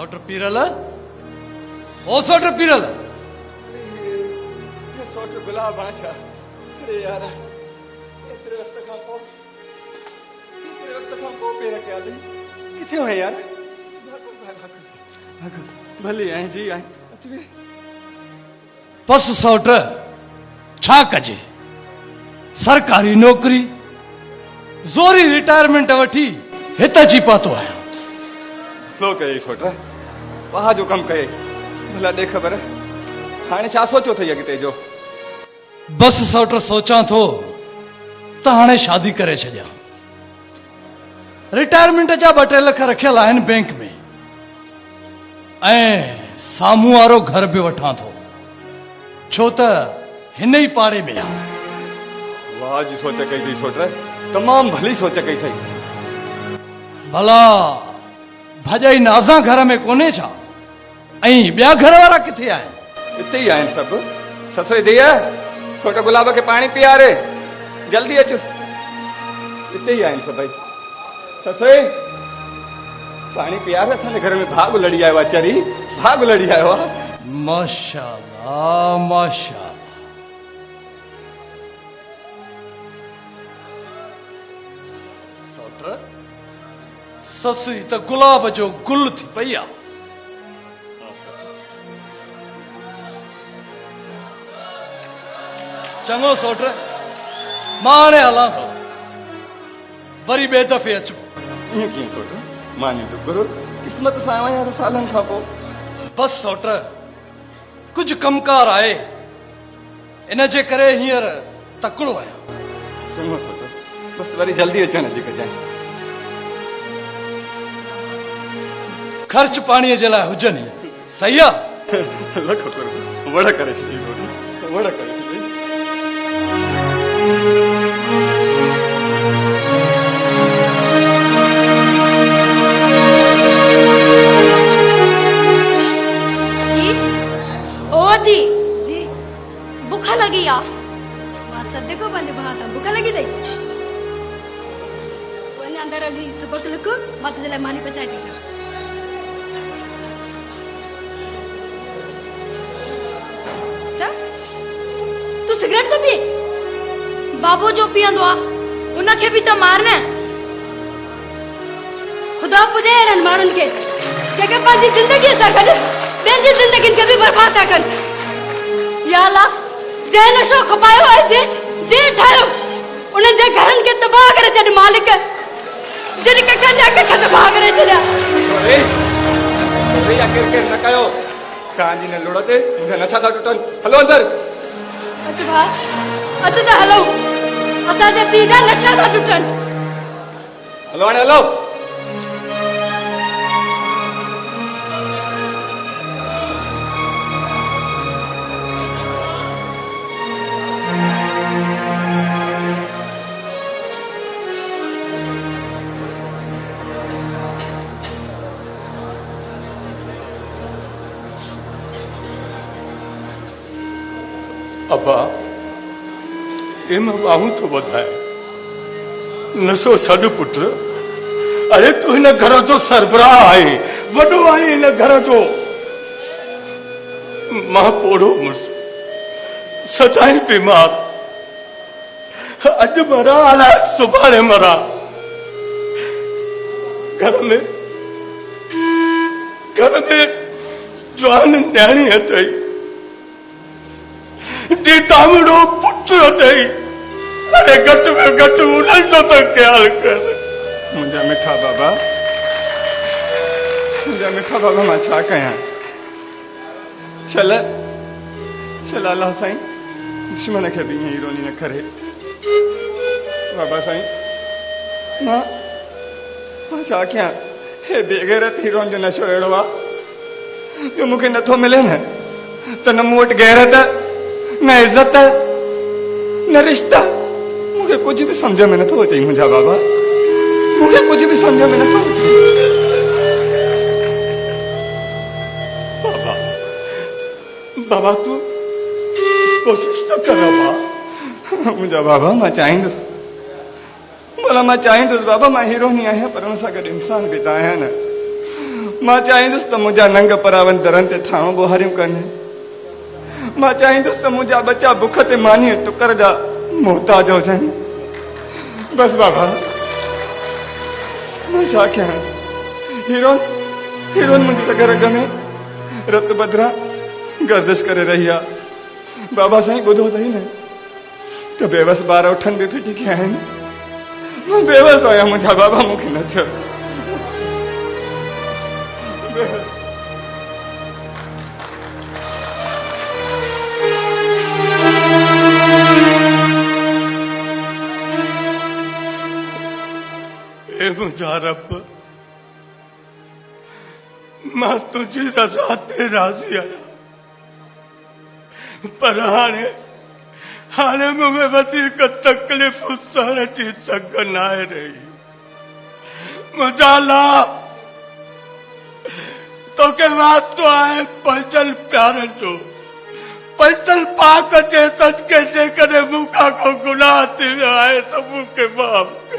सौट पीरल ओ सौट पीरल सौट गुलाब आछा अरे यार एतिरे वक्त खां पोइ पेर कया अथई किथे हो यार भली आहीं जी आहीं अचु बस सौट छा कजे सरकारी नौकरी ज़ोरी रिटायरमेंट वठी हिते अची पहुतो आहियां लो कई सौट वाह जो कम कहे भला दे खबर हाणे छा सोचो थई अॻिते जो बस सौट सोचां थो त हाणे शादी करे छॾियां रिटायरमेंट जा 2-3 लख रखियल आहिनि बैंक में ऐं साम्हूं वारो घर बि वठां थो छो त हिन ई पाड़े में आहे वाह जी सोच कई थई सौट तमाम भली सोच कई थई भला भाॼाई नाज़ा घर में कोन्हे छा ऐं ॿिया घर वारा किथे आहिनि हिते ई आहिनि सभु ससुई धीअ सोट गुलाब खे पाणी पीआरे जल्दी अच हिते ई आहिनि सभई ससुई पाणी पीआरे असांजे घर में भाग लड़ी आयो आहे चरी भाग लड़ी आयो आहे माशाअल्लाह माशाअल्लाह सौट ससुई त गुलाब जो गुल थी पई आहे चङो सौट मां हाणे हलां थो वरी ॿिए दफ़े अचबो ईअं कीअं सौट मानी तो गुरु क़िस्मत सां आयो आहियां सालनि खां पोइ बस सौट कुझु कमकार आहे इन जे करे हींअर तकिड़ो आहियां चङो सौट बस वरी जल्दी अचण जी कजांइ ख़र्च पाणीअ जे लाइ हुजनि सही आहे लख गुरु वड़ करे छॾी सौट वड़ करे छॾी जी जी बुख लगी आ मां सदे को पंहिंजे भाउ खां बुख लगी अथई वञ अंदरि हली सबक लिख मां तुंहिंजे लाइ मानी पचाए थी अचां छा तूं सिगरेट थो पीए बाबू जो पीअंदो आहे उनखे बि त मार न ख़ुदा पुॼे अहिड़नि माण्हुनि खे जेके पंहिंजी ज़िंदगीअ सां गॾु ॿियनि जी ज़िंदगियुनि खे बि बर्बाद था कनि या अल्लाह जंहिं नशो खपायो आहे जे ठाहियो उन्हनि जे घरनि खे तबाह करे छॾ मालिक जिन कखनि जा कख तबाह करे छॾिया छोरे या केर केर न कयो तव्हांजी न लुड़ ते मुंहिंजा नशा था टुटनि हलो अंदरि अच भाउ अच त हलो असांजे पीउ जा नशा था टुटनि हलो हाणे हलो अब्बा ये मैं बाहू तो बधाए नसो सॾ पुत्र अरे तू इन घर जो सरबराह आहे वॾो आहे इन घर जो मां पोड़ो मुड़ुस सदाई बीमार अॼु मरा अलाए सुभाणे मरा घर में जवान न्याणी अथई तामड़ो पुत्र अथई अरे घट में घट उन्हनि जो त ख्याल कर मुंहिंजा मिठा बाबा मां छा कयां चल अलाह साईं दुश्मन खे बि ईअं हीरोनी न करे बाबा साईं मां छा कयां हे बेगैरत हीरोन जो नशो अहिड़ो आहे जो मूंखे नथो मिले न त न मूं वटि गैरत न इज्जत न रिश्ता मूंखे कुछ भी समझ में नथो अचे मुंहिंजा बाबा मूंखे कुछ भी समझ में नथो अचे बाबा बाबा तू कोशिश तो कर बाबा मुंहिंजा बाबा मां चाहींदुसि भला मां चाहींदुसि बाबा मां हीरो नहीं आहियां पर हुन सां गॾु इंसान बि त आहियां न मां चाहींदुसि त मुंहिंजा नंग परावन दरनि ते ठाणो ॿोहारियूं कनि। मां चाहींदुसि त मुंहिंजा बच्चा बुख ते मानीअ टुकर जा मोहताज हुजनि। बसि बाबा मां छा कयां? हीरोन मुंहिंजी रग रग में रत बदिरां गर्दिश करे रही आहे। बाबा साईं ॿुधो अथई न त बेवस ॿार उठनि बि फिटी कया आहिनि। मां बेवस आहियां, मुंहिंजा बाबा मूंखे न चओ। हे मुंहिंजा रब, मां तुंहिंजी रज़ा ते राज़ी आहियां, पर हाणे मूंखे वधीक तकलीफ़ सहण जी सघ न आहे रही। मुंहिंजा लाइ तोखे वास्तो आहे पंजन प्यारनि जो, पंजन पाक जे सदके। जेकॾहिं मूंखां को गुनाह थी वियो आहे त मूंखे माफ़ कर।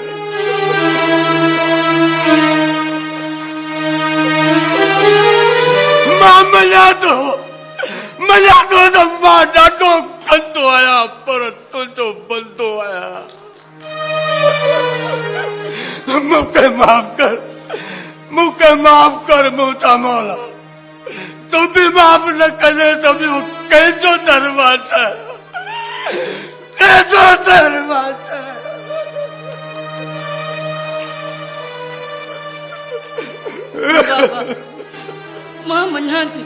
मां मञा थो त मां ॾाढो गंदो आहियां, पर तुंहिंजो बंदो आहियां। मूंखे माफ़ कर, मूंखे माफ़ कर मुंहिंजा मौला। तूं बि माफ़ न करे त ॿियो कंहिंजो दरवाज़ा आहे, कंहिंजो दरवाज़ा आहे। बाबा मां मञा थी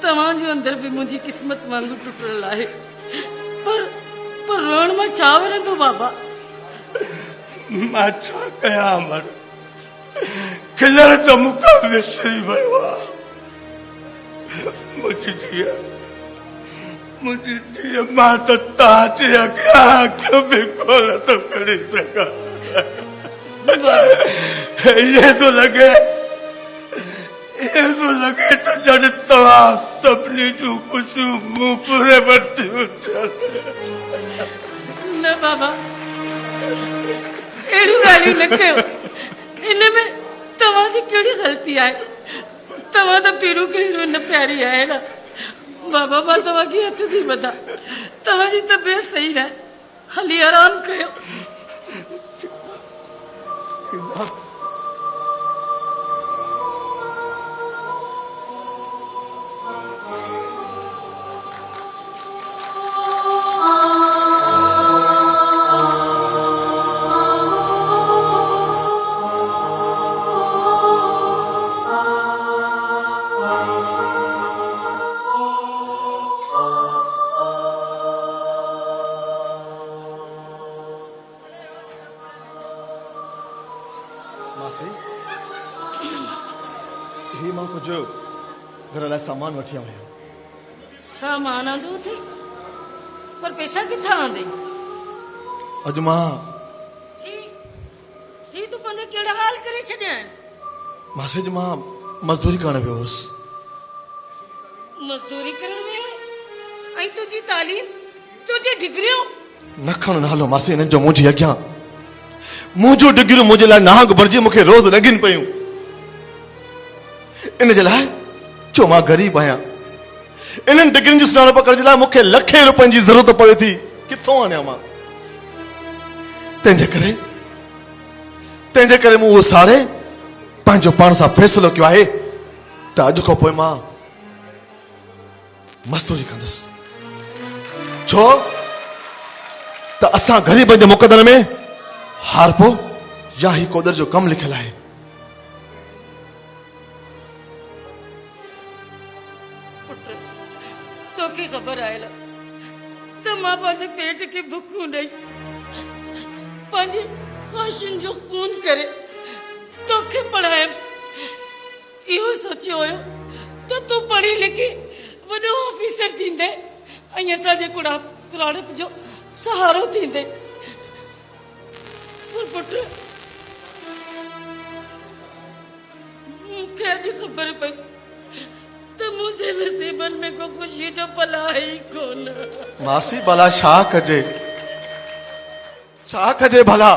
तव्हांजो अंदर बि मुंहिंजी क़िस्मत वांगुरु टुटल आहे, पर रोअण मां छा वणंदो बाबा? मां छा कयां अमर? खिलण त मूंखां विसरी वियो आहे। मुंहिंजी धीअ मां त तव्हांजे अॻियां अखियूं बि कोन थो खणी सघां। इहे थो लॻे त ॼण तव्हां सभिनी जूं ख़ुशियूं मूं पूरे वरितियूं। न बाबा अहिड़ियूं ॻाल्हियूं न कयो। इन में तव्हांजी कहिड़ी ग़लती आहे? तव्हां त पहिरियों खे हीरो न प्यारी आहे न। बाबा मां तव्हांखे हथ थी ॿधा, तव्हांजी तबियत सही न आहे, हली आराम कयो। मासी ही मां कुझु घर लाइ सामान वठी आयो आहियां। सामान आंदो थी, पर पैसा किथां आंदे? अॼु मां ही तूं पंहिंजा कहिड़ा हाल करे छॾिया आहिनि? मासी अॼु मां मज़दूरी करण वियो हुउसि। मज़दूरी करण वियो ऐं तुंहिंजी तालीम, तुंहिंजी डिग्रियूं? न खण नालो मासी हिननि जो मुंहिंजी अॻियां। मुंहिंजो डिग्रियूं मुंहिंजे लाइ नांग बणिजी मूंखे रोज़ लॻनि पियूं। इन जे लाइ छो मां ग़रीब आहियां। इन्हनि डिग्रियुनि जी सुञाणप करण जे लाइ मूंखे लखे रुपयनि जी ज़रूरत पवे थी। किथां आणियां मां? तंहिंजे करे मूं उहो साड़े पंहिंजो पाण सां फ़ैसिलो कयो आहे त अॼु खां पोइ मां मज़दूरी कंदुसि। छो त असां ग़रीबनि जे मुक़दर में हारपो या ही कोदर जो कम लिखियल आहे। पुट तोखे ख़बर आहे त मां पंहिंजे पेट खे भुखूं ॾेई पंहिंजी ख़्वाहिशुनि जो खून करे तोखे पढ़ायमि। इहो सोचियो हुयो त तूं पढ़ी लिखी वॾो ऑफिसर थींदे ऐं असांजे कुड़ाड़प जो सहारो थींदे। पुट मूंखे अॼु ख़बर पई त मुंहिंजे नसीबनि में को ख़ुशी जो पल आहे ई कोन। मासी भला छा कजे भला?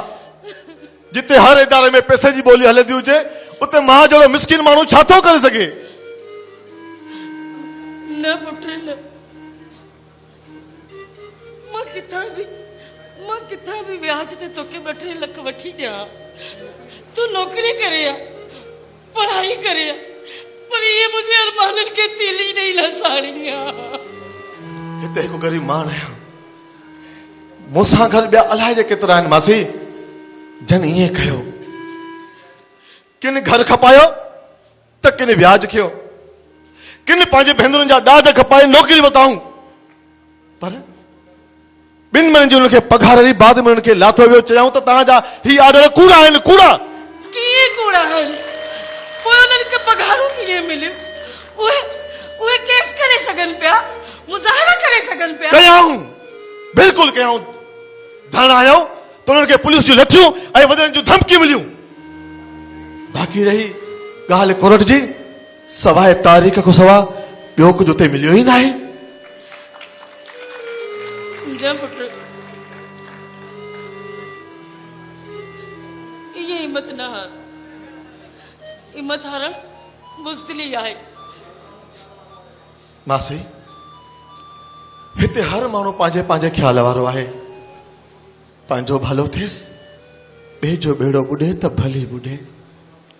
जिते हर इदारे में पैसे जी ॿोली हलंदी हुजे उते मां जहिड़ो मिस्किन माण्हू छा थो करे सघे? न पुट न, मां किथां बि व्याज ते तोखे 2-3 लख वठी ॾियां, तू नौकरी करे आ, पढ़ाई करे आ, पर ये मुझे अरमाननि खे तीली नहीं लसाणी आ। हिते हिकु गरीब माण्हू आहियां, मूंसां गॾु ॿिया अलाए जे केतिरा आहिनि मासी जन ईअं कयो, किन घर खपायो त किन व्याज खयो, किन पंहिंजे भेनरुनि जा ॾाज खपाए नौकरी बताऊं, पर 2 महीननि जो उनखे पघार ॾेई बाद में उनखे लाथो वियो, चयाऊं त तव्हांजा ही आर्डर कूड़ा आहिनि। कूड़ा कीअं कूड़ा आहिनि? पोइ उन्हनि खे पघारूं कीअं मिलियूं? उहे केस करे सघनि पिया, मुज़ाहिरा करे सघनि पिया। कयाऊं, बिल्कुलु कयाऊं, धरना आहियूं त उन्हनि खे पुलिस जूं लठियूं ऐं वधण जूं धमकियूं मिलियूं। बाक़ी रही ॻाल्हि कोर्ट जी, सवाइ तारीख़ खां सवाइ ॿियो कुझु उते मिलियो ई न आहे। पुट इहे हिमत न हार, हिमत हारण बुज़दिली आहे। मासी हिते हर माण्हू पंहिंजे पंहिंजे ख़्याल वारो आहे, पंहिंजो भलो थिएसि, ॿिए जो बेड़ो ॿुॾे त भली ॿुॾे,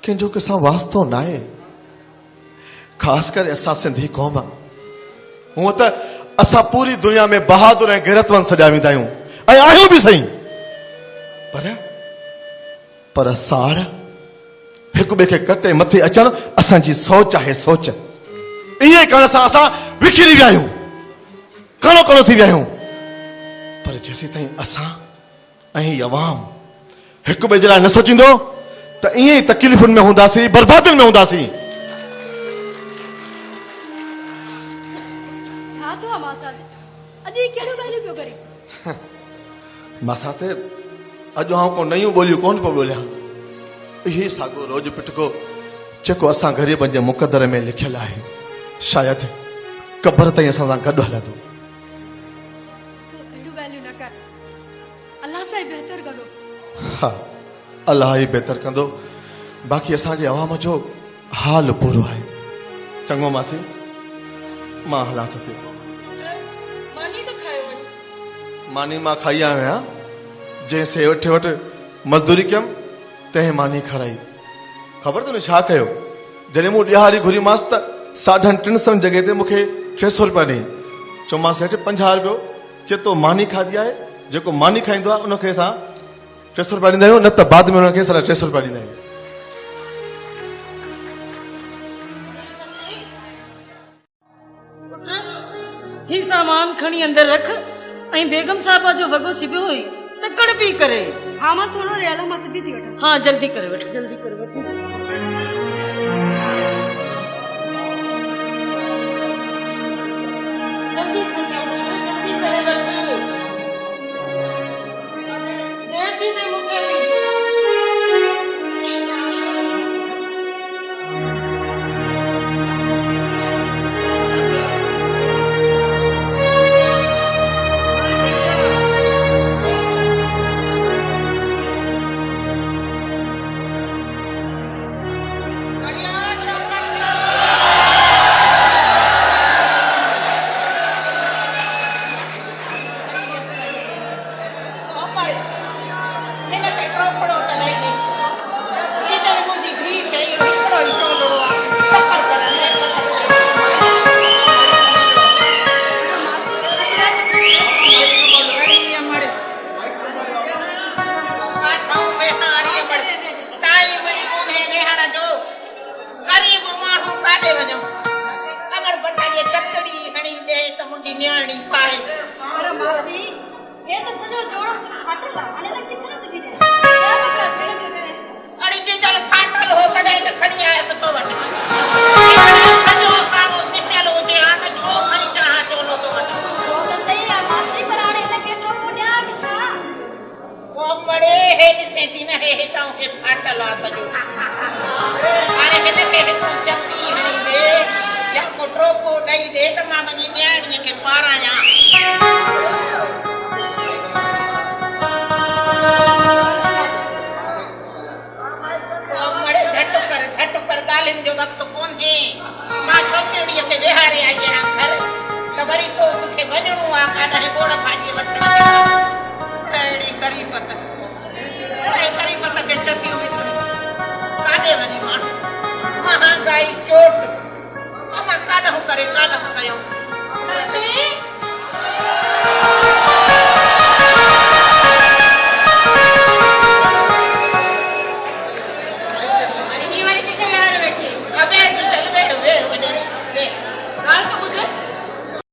कंहिंजो कंहिंसां वास्तो न आहे। ख़ासि करे असां सिंधी क़ौम, हूअं त असां पूरी दुनिया में बहादुर ऐं गैरतमंद सॾिया वेंदा आहियूं ऐं आहियूं बि सही, पर साड़ हिक ॿिए खे कटे मथे अचणु असांजी सोच आहे। सोच इहे करण सां असां विखिरी विया आहियूं, कणो कणो थी विया आहियूं। पर जेसीं ताईं असां ऐं अवाम हिक ॿिए जे लाइ न सोचींदो त ईअं ई तकलीफ़ुनि में हूंदासीं, बर्बादियुनि में हूंदासीं। छा थियो आहे मासा ते? अॼु ही कहिड़ो ॻाल्हियूं पियो करे? मासा ते अॼु आउं को नयूं ॿोलियूं कोन पियो ॻोल्हियां, इहे साॻियो रोज़ पिटको जेको असां ग़रीबनि जे मुक़दर में लिखियलु आहे, शायदि क़बर ताईं असां सां गॾु हलंदो। तूं अहिड़ियूं ॻाल्हियूं न कर, अलाह सां ई बहितर कंदो। हा, अलाह ई बहितर कंदो। बाक़ी असांजे अवाम जो हाल बुरो आहे। चङो मासी, मां हलां थो पियो। मानी त खायो वञ। मानी मां खाई आयो आहियां, जंहिं से वटि मज़दूरी कयमि तंहिं मानी खाराई। ख़बर अथव छा कयो? जॾहिं मूं ॾियारी घुरीमांसि त 350 जॻह ते मूंखे 600 रुपया ॾेई। चयोमांसि हेठि 50 रुपयो, चए तो मानी खाधी आहे, जेको मानी खाईंदो आहे उनखे असां 600 रुपया ॾींदा आहियूं, न त बाद में उनखे 600 रुपया ॾींदा आहियूं। ही सामान खणी अंदर रख ऐं बेगम साहिबा जो वॻो सिबियो हुई तकड़ पी करे। हाँ मां थोड़ो रेला मां सिबी थी वठां। हाँ जल्दी करे वठ, जल्दी करे वठ। जल्दी करे वठ। देर थी थिए मूंखे। नहीं दे तो मां वञी न्याणीअ खे पारां